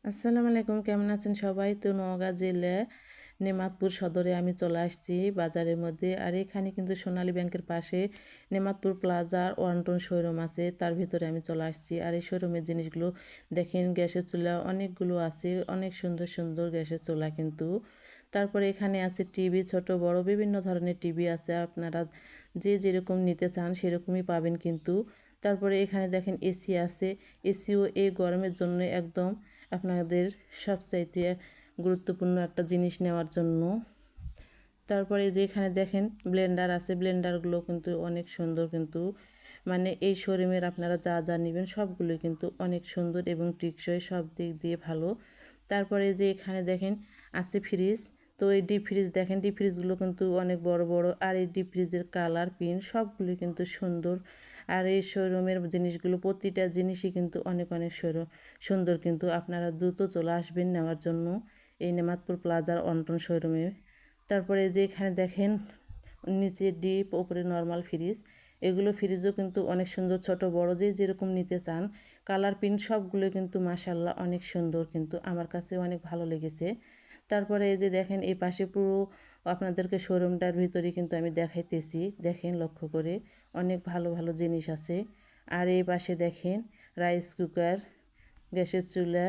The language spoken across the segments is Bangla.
আসসালামু আলাইকুম, কেমন আছেন সবাই? তো নওগাঁ জেলা নেমাতপুর সদরে আমি চলে আসছি বাজারের মধ্যে। আর এখানে কিন্তু সোনালী ব্যাংকের পাশে নেমাতপুর প্লাজার ওয়ানটন শোরুম আছে, তার ভিতরে আমি চলে আসছি। আর এই শোরুমের জিনিসগুলো দেখেন, গ্যাসের চুলা অনেকগুলো আছে, অনেক সুন্দর সুন্দর গ্যাসের চুলা কিন্তু। তারপরে এখানে আছে টিভি, ছোট বড় বিভিন্ন ধরনের টিভি আছে, আপনারা যে যেরকম নিতে চান সেরকমই পাবেন কিন্তু। তারপরে এখানে দেখেন এসি আছে, এসিও এই গরমের জন্য একদম আপনাদের সবচাইতে গুরুত্বপূর্ণ একটা জিনিস নেওয়ার জন্য। তারপরে যে এখানে দেখেন ব্লেন্ডার আছে, ব্লেন্ডারগুলো কিন্তু অনেক সুন্দর কিন্তু, মানে এই শোরুমের আপনারা যা যা নেবেন সবগুলোই কিন্তু অনেক সুন্দর এবং টেকসই, সব দিক দিয়ে ভালো। তারপরে যে এখানে দেখেন আছে ফ্রিজ, তো এই ডিপ ফ্রিজ দেখেন, ডিপ ফ্রিজগুলো কিন্তু অনেক বড় বড়, আর এই ডিপ ফ্রিজের কালার প্রিন্ট সবগুলোই কিন্তু সুন্দর। আর এই শোরুমের জিনিসগুলো প্রতিটা জিনিসই কিন্তু অনেক অনেক সুন্দর কিন্তু। আপনারা দ্রুত চলে আসবেন নেওয়ার জন্য এই নেমাতপুর প্লাজার অন্টন শোরুমে। তারপরে যে এখানে দেখেন নিচে ডিপ, ওপরে নর্মাল ফ্রিজ, এগুলো ফ্রিজও কিন্তু অনেক সুন্দর, ছোট বড় যে যেরকম নিতে চান। কালার প্রিন্ট সবগুলো কিন্তু মাশাল্লাহ অনেক সুন্দর কিন্তু, আমার কাছে অনেক ভালো লেগেছে। তারপরে এই যে দেখেন এই পাশে পুরো আপনাদেরকে শোরুমটার ভিতরে কিন্তু আমি দেখাইতেছি, দেখেন লক্ষ্য করে অনেক ভালো ভালো জিনিস আছে। আর এই পাশে দেখেন রাইস কুকার, গ্যাসের চুলা,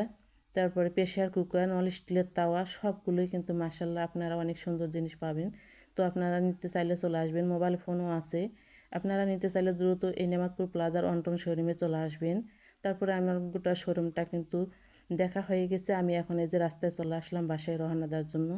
তারপরে প্রেশার কুকার, নন স্টিলের তাওয়া সবগুলোই কিন্তু মাশাল্লাহ আপনারা অনেক সুন্দর জিনিস পাবেন। তো আপনারা নিতে চাইলে চলে আসবেন, মোবাইল ফোনও আছে। আপনারা নিতে চাইলে দ্রুত এই নেমাতপুর প্লাজার অন্টন শোরুমে চলে আসবেন। তারপরে আমার গোটা শোরুমটা কিন্তু দেখা হয়ে গেছে, আমি এখন এই যে রাস্তায় চলে আসলাম বাসায় রওনা দেওয়ার জন্য।